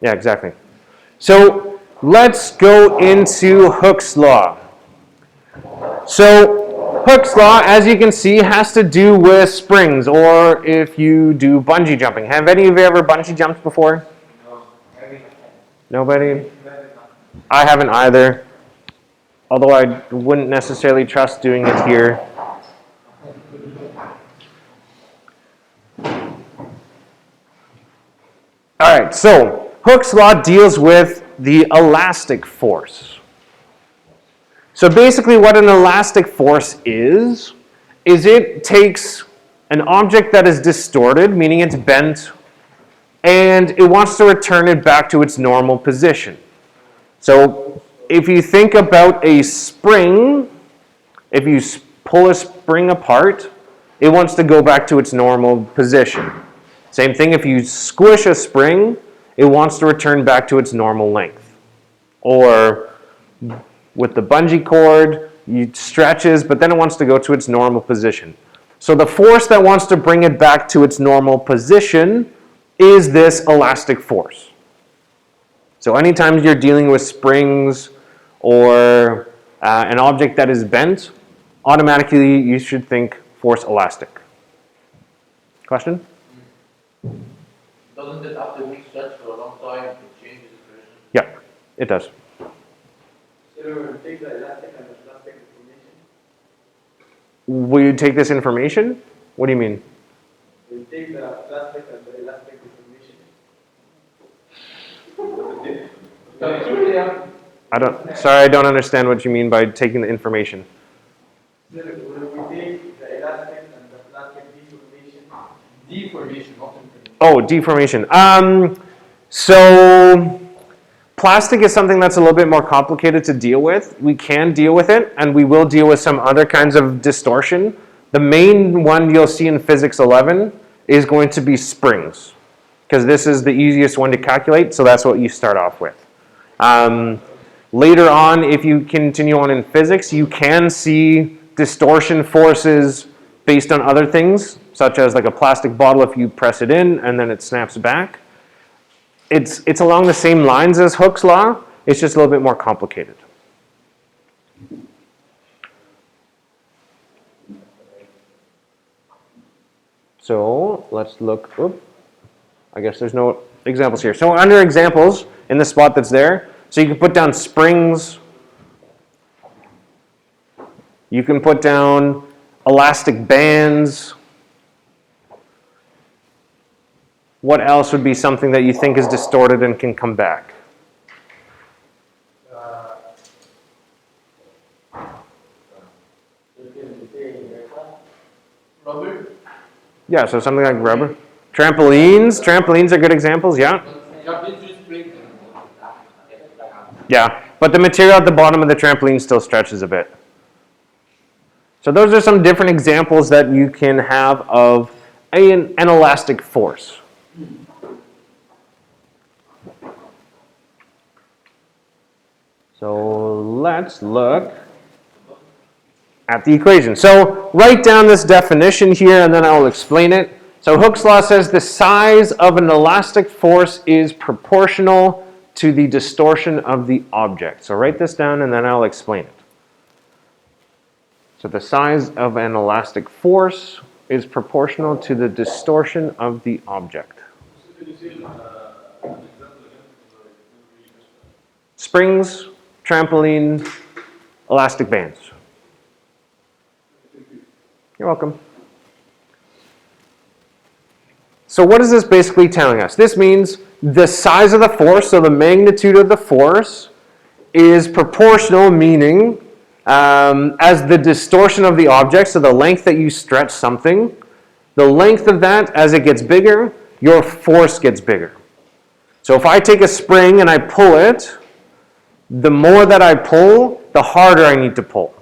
Yeah, exactly. So let's go into Hooke's law. So Hooke's law, as you can see, has to do with springs, or if you do bungee jumping. Have any of you ever bungee jumped before? Nobody? I haven't either, although I wouldn't necessarily trust doing it here. All right, so Hooke's law deals with the elastic force. So basically what an elastic force is it takes an object that is distorted, meaning it's bent, and it wants to return it back to its normal position. So if you think about a spring, if you pull a spring apart, it wants to go back to its normal position. Same thing, if you squish a spring, it wants to return back to its normal length. Or with the bungee cord, it stretches, but then it wants to go to its normal position. So the force that wants to bring it back to its normal position is this elastic force. So anytime you're dealing with springs or an object that is bent, automatically you should think force elastic. Question? Doesn't it after we stretch for a long time, it changes its position? Yeah, it does. So take the elastic and the elastic deformation. Will you take this information? What do you mean? We take the elastic and the elastic deformation. I don't understand what you mean by taking the information. So we take the elastic and the elastic deformation. Deformation, not information. Oh, deformation. So plastic is something that's a little bit more complicated to deal with. We can deal with it, and we will deal with some other kinds of distortion. The main one you'll see in Physics 11 is going to be springs, because this is the easiest one to calculate, so that's what you start off with. Later on, if you continue on in physics, you can see distortion forces based on other things, such as like a plastic bottle if you press it in and then it snaps back. It's along the same lines as Hooke's law, it's just a little bit more complicated. So let's look, I guess there's no examples here. So under examples, in the spot that's there, so you can put down springs, you can put down elastic bands. What else would be something that you think is distorted and can come back? Rubber? Yeah, so something like rubber. Trampolines are good examples, yeah. Yeah, but the material at the bottom of the trampoline still stretches a bit. So those are some different examples that you can have of an elastic force. So let's look at the equation. So write down this definition here and then I'll explain it. So Hooke's law says the size of an elastic force is proportional to the distortion of the object. So write this down and then I'll explain it. So the size of an elastic force is proportional to the distortion of the object. Springs, trampoline, elastic bands. You're welcome. So what is this basically telling us? This means the size of the force, so the magnitude of the force, is proportional, meaning as the distortion of the object, so the length that you stretch something, the length of that, as it gets bigger, your force gets bigger. So if I take a spring and I pull it, the more that I pull, the harder I need to pull.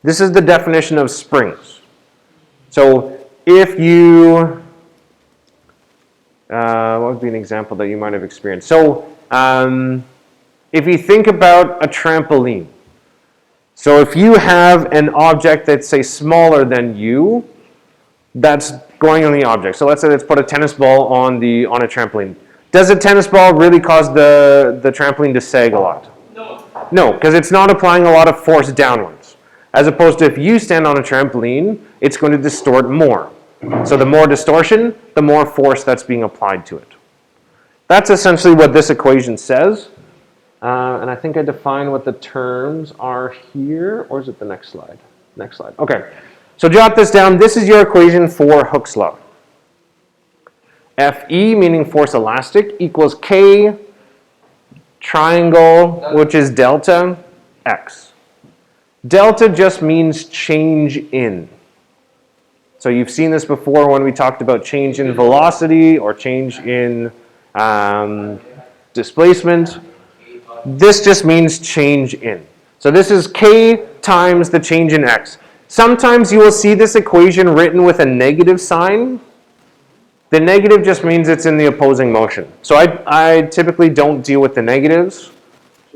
This is the definition of springs. So if you, what would be an example that you might have experienced? So if you think about a trampoline, so if you have an object that's, say, smaller than you, that's going on the object. So let's say let's put a tennis ball on a trampoline. Does a tennis ball really cause the trampoline to sag a lot? No. No, because it's not applying a lot of force downwards. As opposed to if you stand on a trampoline, it's going to distort more. So the more distortion, the more force that's being applied to it. That's essentially what this equation says. And I think I defined what the terms are here, or is it the next slide? Next slide. Okay. So jot this down. This is your equation for Hooke's law. Fe, meaning force elastic, equals K triangle, which is delta x. Delta just means change in. So you've seen this before when we talked about change in velocity or change in displacement. This just means change in. So this is K times the change in x. Sometimes you will see this equation written with a negative sign. The negative just means it's in the opposing motion. So I typically don't deal with the negatives,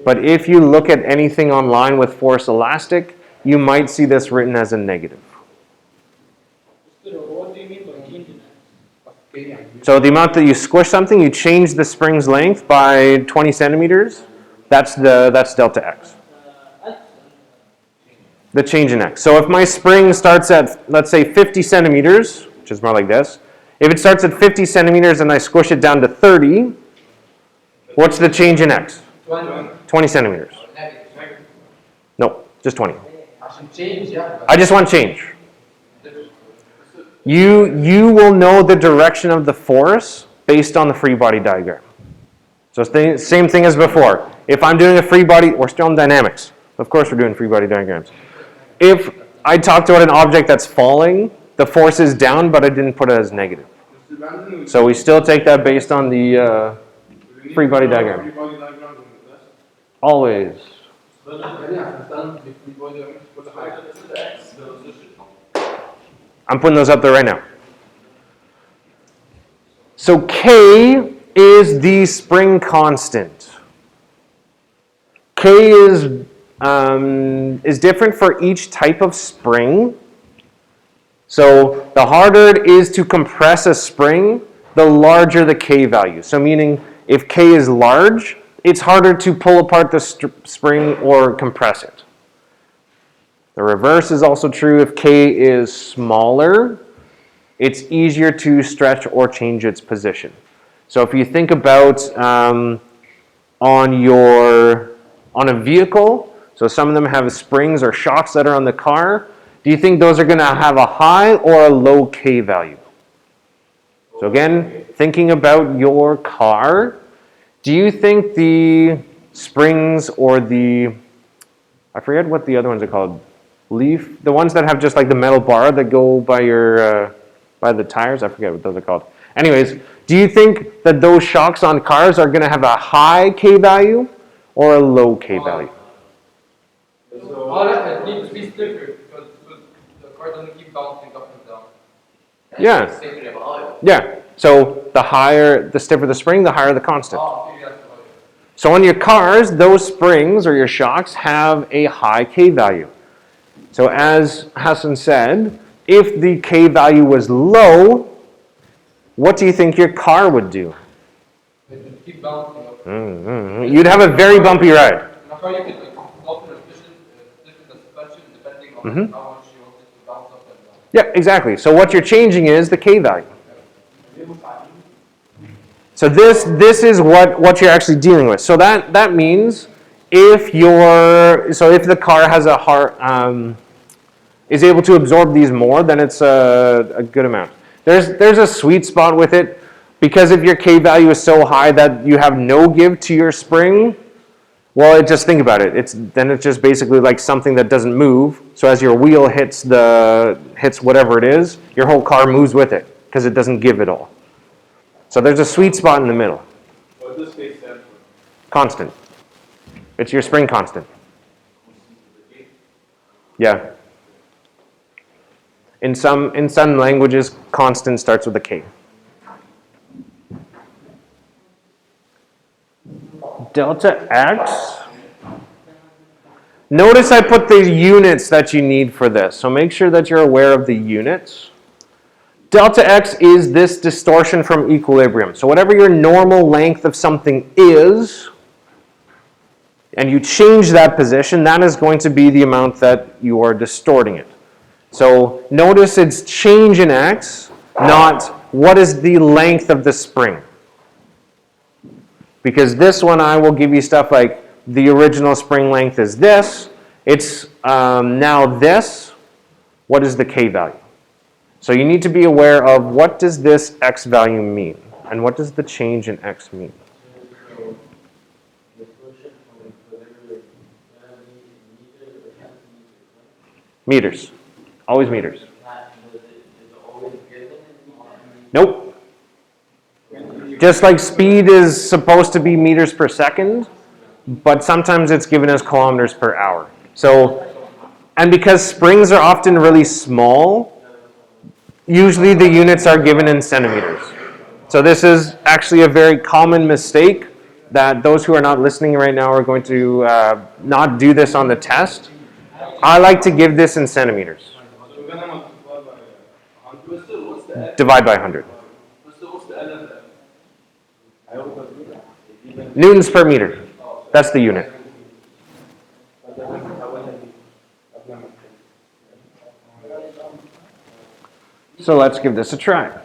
but if you look at anything online with force elastic, you might see this written as a negative. What do you mean by change in x? So the amount that you squish something, you change the spring's length by 20 centimeters, that's delta x. The change in x. So if my spring starts at, let's say, 50 centimeters, which is more like this, if it starts at 50 centimeters and I squish it down to 30, what's the change in x? 20 centimeters. No, just 20. I just want change. You will know the direction of the force based on the free body diagram. So same thing as before. If I'm doing a free body, we're still in dynamics. Of course we're doing free body diagrams. If I talked about an object that's falling, the force is down, but I didn't put it as negative. So we still take that based on the free body diagram. Always. I'm putting those up there right now. So K is the spring constant. K is different for each type of spring. So the harder it is to compress a spring, the larger the K value. So meaning if K is large, it's harder to pull apart the spring or compress it. The reverse is also true. If K is smaller, it's easier to stretch or change its position. So if you think about on a vehicle, so some of them have springs or shocks that are on the car, do you think those are going to have a high or a low K value? So again, thinking about your car, do you think the springs or I forget what the other ones are called, leaf, the ones that have just like the metal bar that go by by the tires, I forget what those are called. Anyways, do you think that those shocks on cars are going to have a high K value or a low K value? It needs to be stiffer because the car doesn't keep bouncing up and down. Yeah. Yeah. So the stiffer the spring, the higher the constant. So on your cars, those springs or your shocks have a high K value. So as Hassan said, if the K value was low, what do you think your car would do? It would keep bouncing up. You'd have a very bumpy ride. In a car, you could alter the suspension depending on how much you want it to bounce up and down. Yeah, exactly. So what you're changing is the K value. So this is what you're actually dealing with. So that means if the car has is able to absorb these more, then it's a good amount. There's a sweet spot with it, because if your K value is so high that you have no give to your spring, well, just think about it. It's just basically like something that doesn't move. So as your wheel hits whatever it is, your whole car moves with it because it doesn't give it all. So there's a sweet spot in the middle. What does K stand for? Constant. It's your spring constant. Yeah. In some languages, constant starts with a K. Delta X. Notice I put the units that you need for this. So make sure that you're aware of the units. Delta x is this distortion from equilibrium. So whatever your normal length of something is, and you change that position, that is going to be the amount that you are distorting it. So notice it's change in x, not what is the length of the spring. Because this one I will give you stuff like the original spring length is this. It's now this. What is the k value? So you need to be aware of what does this x value mean? And what does the change in x mean? Meters. Always meters. Nope. Just like speed is supposed to be meters per second, but sometimes it's given as kilometers per hour. So, and because springs are often really small, usually the units are given in centimeters. So this is actually a very common mistake that those who are not listening right now are going to not do this on the test. I like to give this in centimeters. Divide by 100. Newtons per meter. That's the unit. So let's give this a try.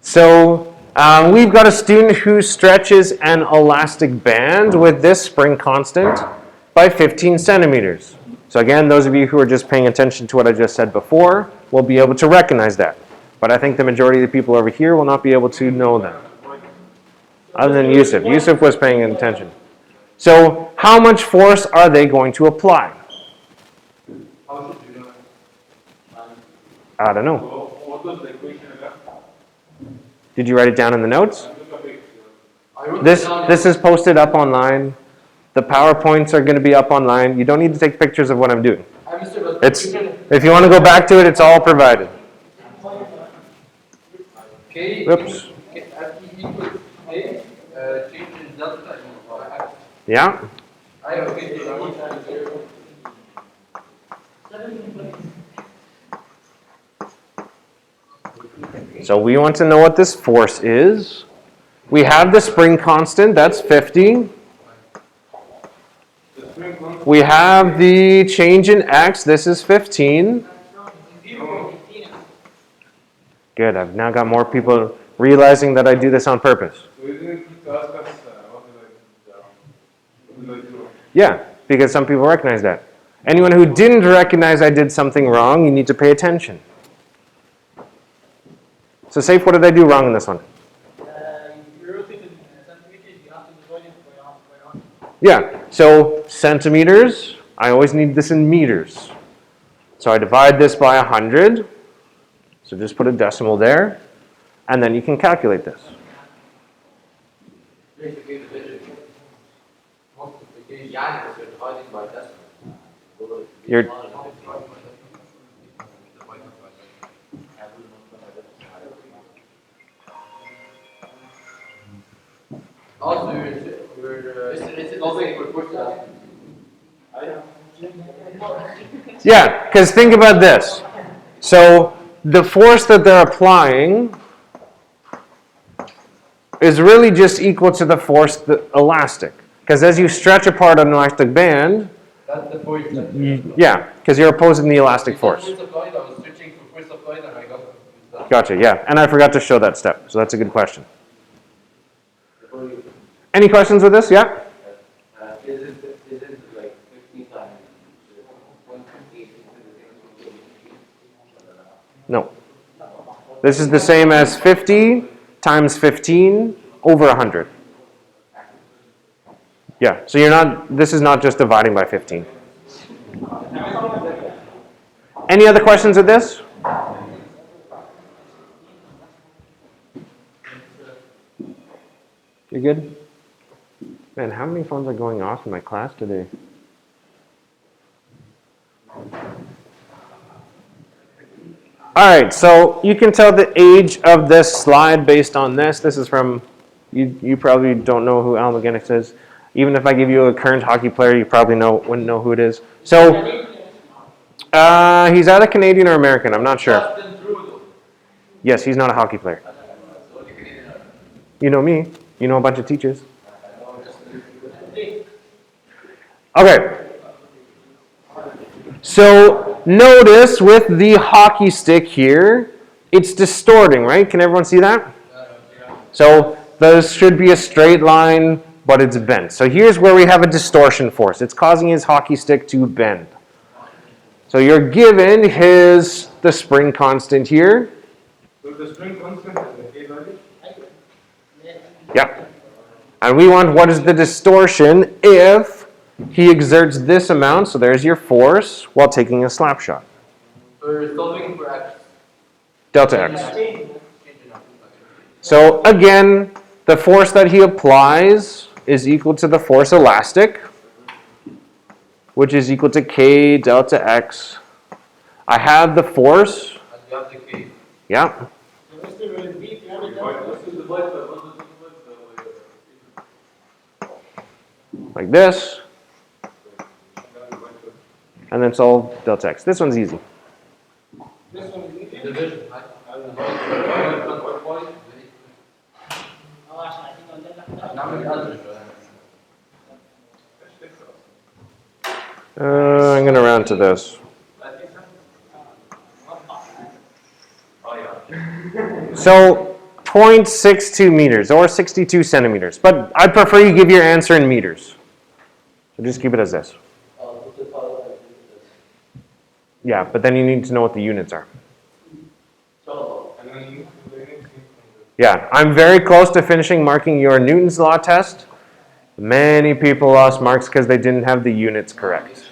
So we've got a student who stretches an elastic band with this spring constant by 15 centimeters. So again, those of you who are just paying attention to what I just said before will be able to recognize that. But I think the majority of the people over here will not be able to know that. Other than Yusuf. Yusuf was paying attention. So how much force are they going to apply? I don't know. What was the equation again? Did you write it down in the notes? This is posted up online. The PowerPoints are going to be up online. You don't need to take pictures of what I'm doing. If you want to go back to it, it's all provided. Oops. Yeah. So we want to know what this force is. We have the spring constant, that's 50. We have the change in x, this is 15. Good, I've now got more people realizing that I do this on purpose. Yeah, because some people recognize that. Anyone who didn't recognize I did something wrong, you need to pay attention. So Saif, what did I do wrong in this one? Yeah, so centimeters, I always need this in meters. So I divide this by 100. So just put a decimal there, and then you can calculate this. You're, yeah, because think about this. So the force that they're applying is really just equal to the force, the elastic. Because as you stretch apart an elastic band, That's the force. yeah, because you're opposing the elastic force. I was searching for force applied and I got confused. Gotcha, yeah. And I forgot to show that step, so that's a good question. Any questions with this? Yeah? Is it like 50 times 150? No. This is the same as 50 times 15 over 100. Yeah, so this is not just dividing by 15. Any other questions with this? You good? Man, how many phones are going off in my class today? All right, so you can tell the age of this slide based on this. This is from, you probably don't know who Al McGinnis is. Even if I give you a current hockey player, you probably wouldn't know who it is. So He's either Canadian or American. I'm not sure. Justin Trudeau. Yes, he's not a hockey player. You know me. You know a bunch of teachers. Okay. So notice with the hockey stick here, it's distorting, right? Can everyone see that? So this should be a straight line, but it's bent. So here's where we have a distortion force. It's causing his hockey stick to bend. So you're given the spring constant here. So the spring constant is the K value? Yep. And we want what is the distortion if he exerts this amount, so there's your force, while taking a slap shot. So you're solving for X. Delta X. So again, the force that he applies is equal to the force elastic, which is equal to K delta X. I have the force. And you have the K. Yeah. Like this. And then solve delta X. This one's easy. Division, right? I'm going to round to this. So 0.62 meters or 62 centimeters. But I'd prefer you give your answer in meters. So just keep it as this. Yeah, but then you need to know what the units are. Yeah, I'm very close to finishing marking your Newton's law test. Many people lost marks because they didn't have the units correct.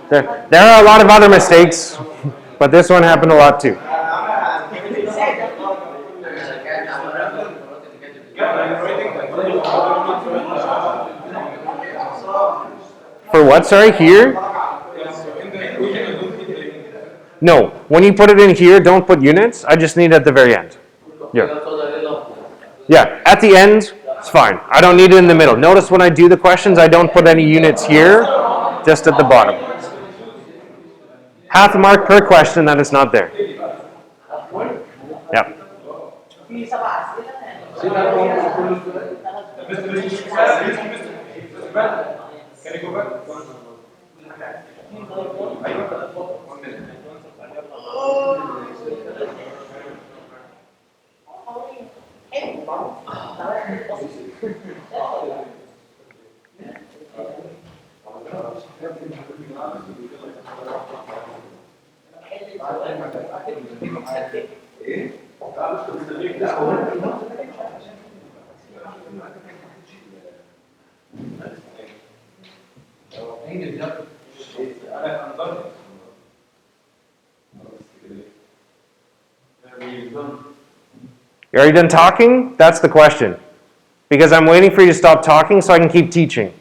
There are a lot of other mistakes, but this one happened a lot too. For what, sorry, here? No, when you put it in here, don't put units. I just need it at the very end. Yeah, at the end, it's fine. I don't need it in the middle. Notice when I do the questions, I don't put any units here, just at the bottom. Half a mark per question that is not there. Yep. Can you go back? Are you done talking? That's the question. Because I'm waiting for you to stop talking so I can keep teaching.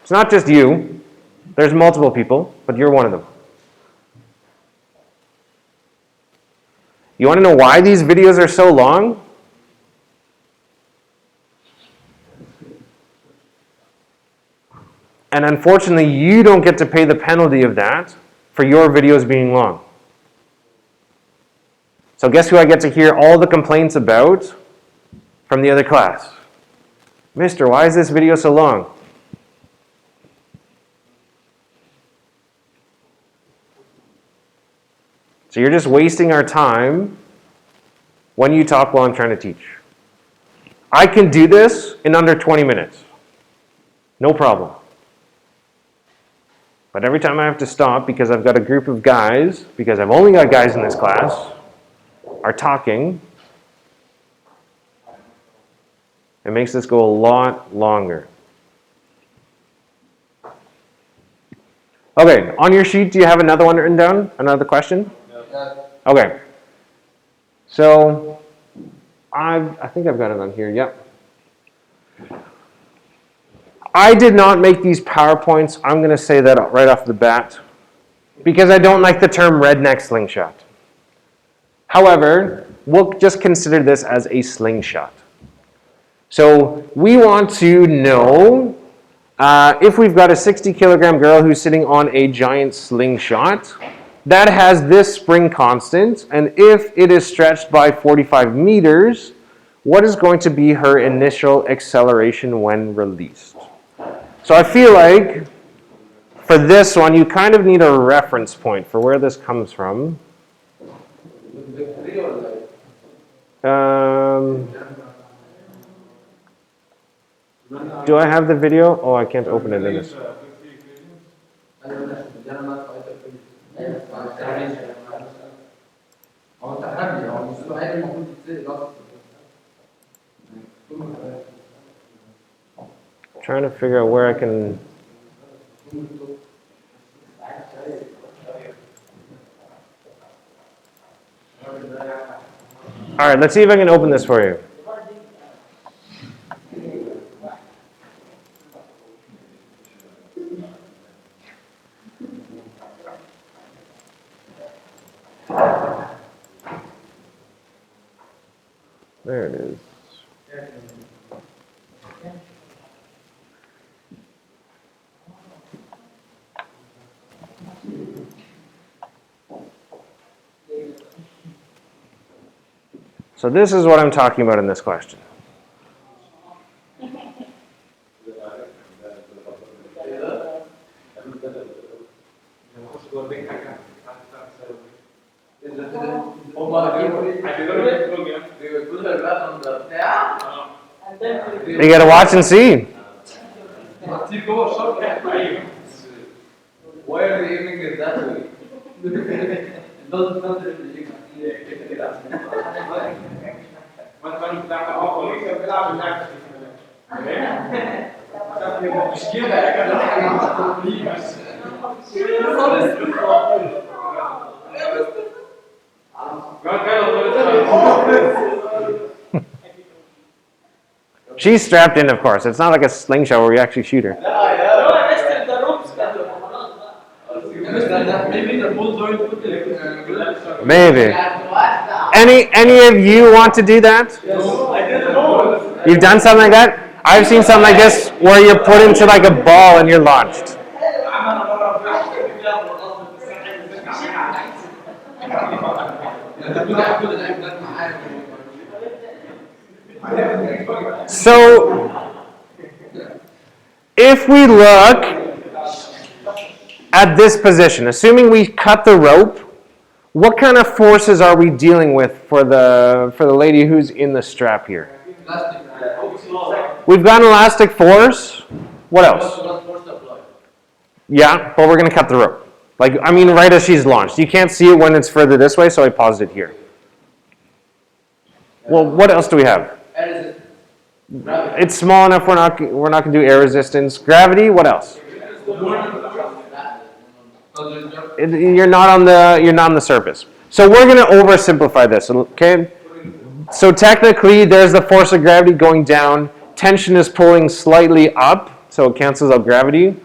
It's not just you. There's multiple people, but you're one of them. You want to know why these videos are so long? And unfortunately, you don't get to pay the penalty of that for your videos being long. So guess who I get to hear all the complaints about from the other class? Mister, why is this video so long? So you're just wasting our time when you talk while I'm trying to teach. I can do this in under 20 minutes. No problem. But every time I have to stop because I've got a group of guys, because I've only got guys in this class, are talking, it makes this go a lot longer. Okay, on your sheet, do you have another one written down? Another question? Okay. So, I think I've got it on here, yep. I did not make these PowerPoints, I'm going to say that right off the bat, because I don't like the term redneck slingshot. However, we'll just consider this as a slingshot. So we want to know if we've got a 60 kilogram girl who's sitting on a giant slingshot that has this spring constant, and if it is stretched by 45 meters, what is going to be her initial acceleration when released? So I feel like for this one, you kind of need a reference point for where this comes from. Do I have the video? Oh, I can't open it in this. Trying to figure out where I can. All right, let's see if I can open this for you. There it is. So this is what I'm talking about in this question. You gotta watch and see. Why are they aiming it that way? It doesn't matter if they She's strapped in, of course. It's not like a slingshot where we actually shoot her. Maybe. Any of you want to do that? You've done something like that? I've seen something like this where you're put into like a ball and you're launched. So, if we look at this position, assuming we cut the rope, what kind of forces are we dealing with for the lady who's in the strap here? We've got an elastic force. What else? Yeah, but we're going to cut the rope. Like, I mean, right as she's launched. You can't see it when it's further this way, so I paused it here. Well, what else do we have? It's small enough. We're not going to do air resistance. Gravity. What else? You're not on the surface. So we're going to oversimplify this. Okay. So technically, there's the force of gravity going down. Tension is pulling slightly up, so it cancels out gravity.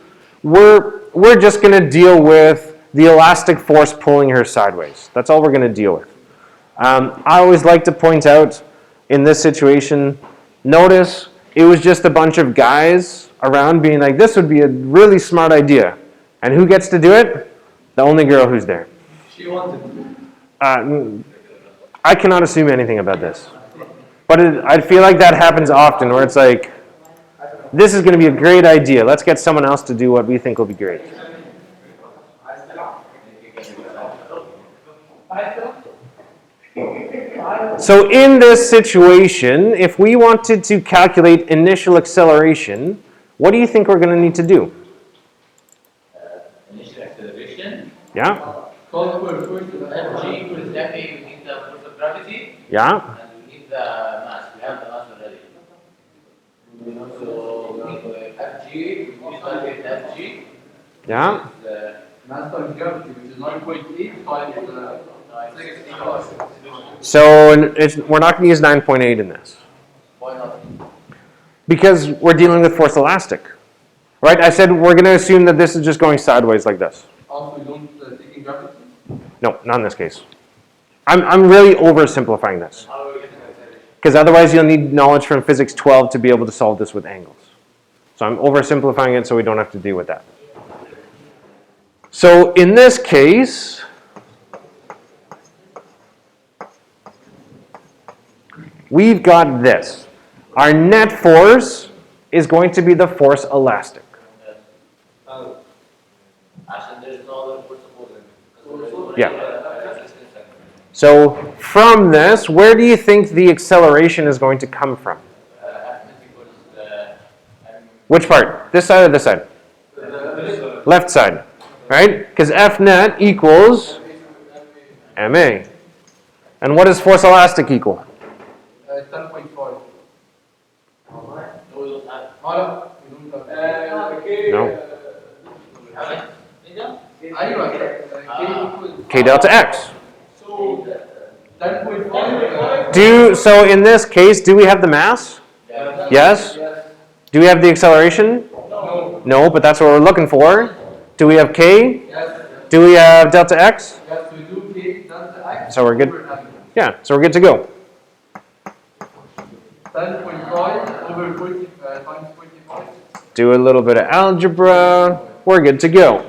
We're just going to deal with the elastic force pulling her sideways. That's all we're going to deal with. I always like to point out in this situation, notice it was just a bunch of guys around being like, this would be a really smart idea. And who gets to do it? The only girl who's there. She wanted to. I cannot assume anything about this. But I feel like that happens often where it's like, this is going to be a great idea. Let's get someone else to do what we think will be great. So in this situation, if we wanted to calculate initial acceleration, what do you think we're going to need to do? Initial acceleration. Yeah? Call for force of Fg equals Fa. We need the force of gravity. Yeah? And we need the mass. We have the mass already. So we need Fg. We start with Fg. Yeah? Mass times gravity, which is 9.8 times 60. So we're not going to use 9.8 in this. Why not? Because we're dealing with force elastic. Right? I said we're going to assume that this is just going sideways like this. Also, we don't take in gravity? No, not in this case. I'm really oversimplifying this. How are we getting acceleration? because otherwise you'll need knowledge from physics 12 to be able to solve this with angles. So I'm oversimplifying it so we don't have to deal with that. So in this case, we've got this. Our net force is going to be the force elastic. Yeah. So from this, where do you think the acceleration is going to come from? Which part? This side or this side? Left side, right? Because F net equals ma. And what does force elastic equal? 10.5. No. أيوة. K delta x. So 10.5. So in this case, do we have the mass? Yes. Do we have the acceleration? No. No, but that's what we're looking for. Do we have k? Yes. Do we have delta x? Yes, we do K delta X. So we're good. Yeah, so we're good to go. 10.5 over 40 times 45. Do a little bit of algebra. We're good to go.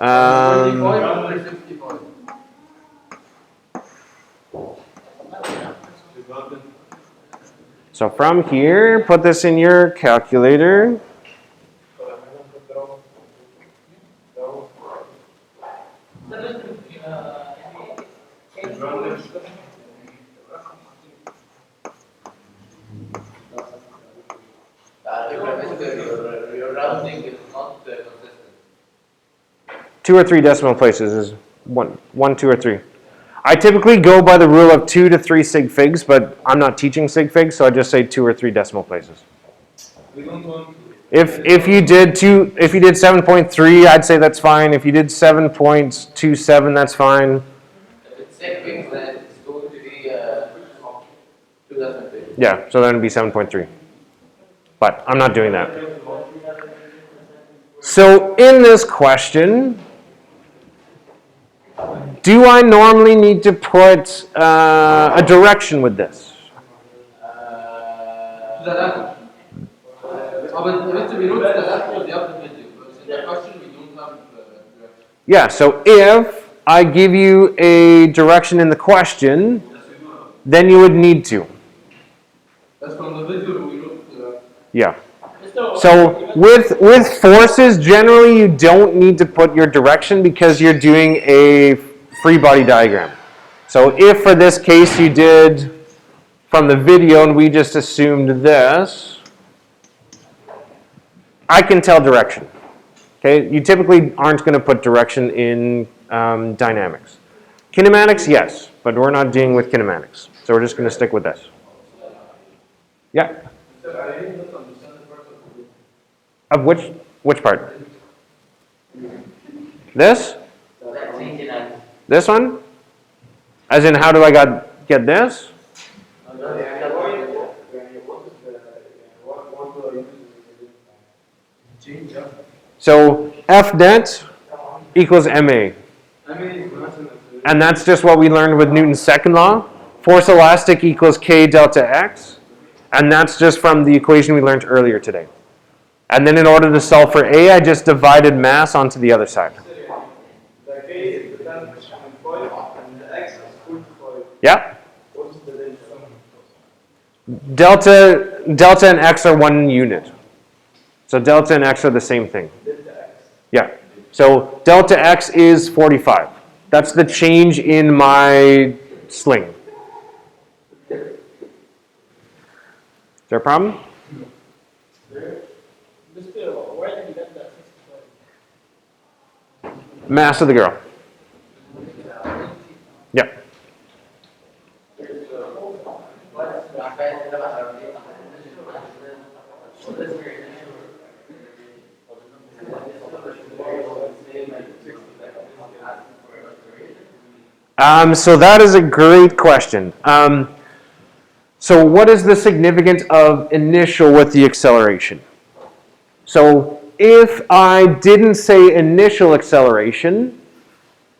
45 over 65. So from here, put this in your calculator. Your rounding is not consistent. 2 or 3 decimal places is one, 2, or 3. I typically go by the rule of 2 to 3 sig figs, but I'm not teaching sig figs, so I just say 2 or 3 decimal places. If you did 7.3, I'd say that's fine. If you did 7.27, that's fine. If it's sig figs, then it's going to be 2 decimal places. Yeah, so then it'd be 7.3. But I'm not doing that. So in this question, do I normally need to put a direction with this? To the left. But we wrote to the left of the other video, because in the question we don't have direction. Yeah, so if I give you a direction in the question, then you would need to. That's from the video we wrote. Yeah. So with forces, generally you don't need to put your direction because you're doing a free body diagram. So if for this case you did from the video and we just assumed this, I can tell direction. Okay, you typically aren't going to put direction in dynamics. Kinematics, yes, but we're not dealing with kinematics. So we're just going to stick with this. Yeah. Of which part? This? This one? As in, how do I get this? So F net equals ma. And that's just what we learned with Newton's second law. Force elastic equals k delta x. And that's just from the equation we learned earlier today. And then in order to solve for A, I just divided mass onto the other side. The k is the 10.5 and the x is 45. Yeah? What's the delta? Delta and x are one unit. So delta and x are the same thing. Delta x. Yeah. So delta x is 45. That's the change in my sling. Is there a problem? Where did you get that 65? Mass of the girl. Yeah. So that is a great question. So what is the significance of initial with the acceleration? So if I didn't say initial acceleration,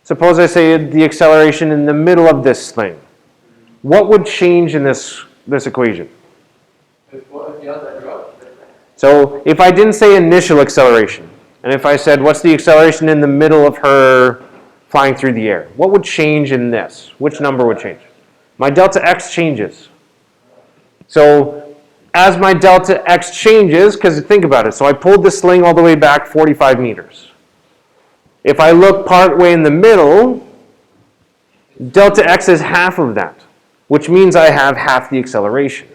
Suppose I say the acceleration in the middle of this thing. What would change in this equation? If you have that drop, So if I didn't say initial acceleration, and if I said what's the acceleration in the middle of her flying through the air, what would change in this? Which number would change? My delta x changes. So as my delta x changes, because think about it, so I pulled the sling all the way back 45 meters. If I look part way in the middle, delta x is half of that, which means I have half the acceleration.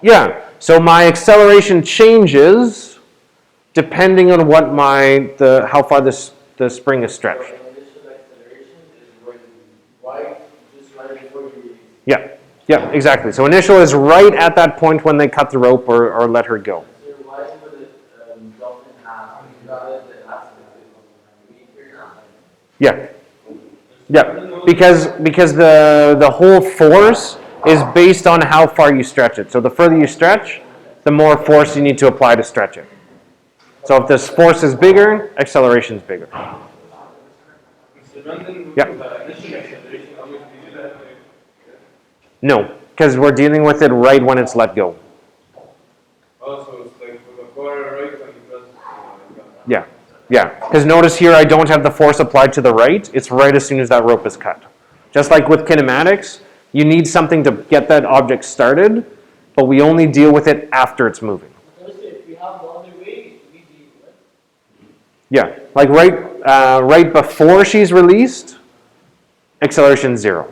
Yeah, so my acceleration changes depending on what how far the spring is stretched. Initial acceleration is when just right before you release. Yeah, exactly. So initial is right at that point when they cut the rope or let her go. So why would it drop in half? The accident Yeah, because the whole force is based on how far you stretch it. So the further you stretch, the more force you need to apply to stretch it. So if this force is bigger, acceleration is bigger. No, because we're dealing with it right when it's let go. Also, it's like for the quarter right when because. Yeah, because notice here I don't have the force applied to the right. It's right as soon as that rope is cut. Just like with kinematics, you need something to get that object started, but we only deal with it after it's moving. If we have the other way, we deal with. Yeah, like right before she's released, acceleration 0.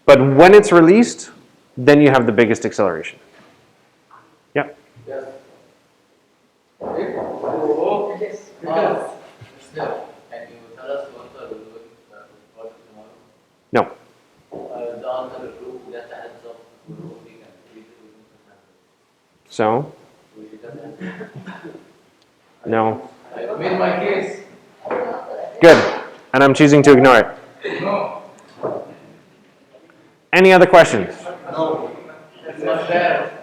But when it's released, then you have the biggest acceleration. Yeah. Yes. still, can you tell us what the project tomorrow? No. The other group that heads up we can read it. So? No. I made my case. Good. And I'm choosing to ignore it. No. Any other questions? No. It's not there.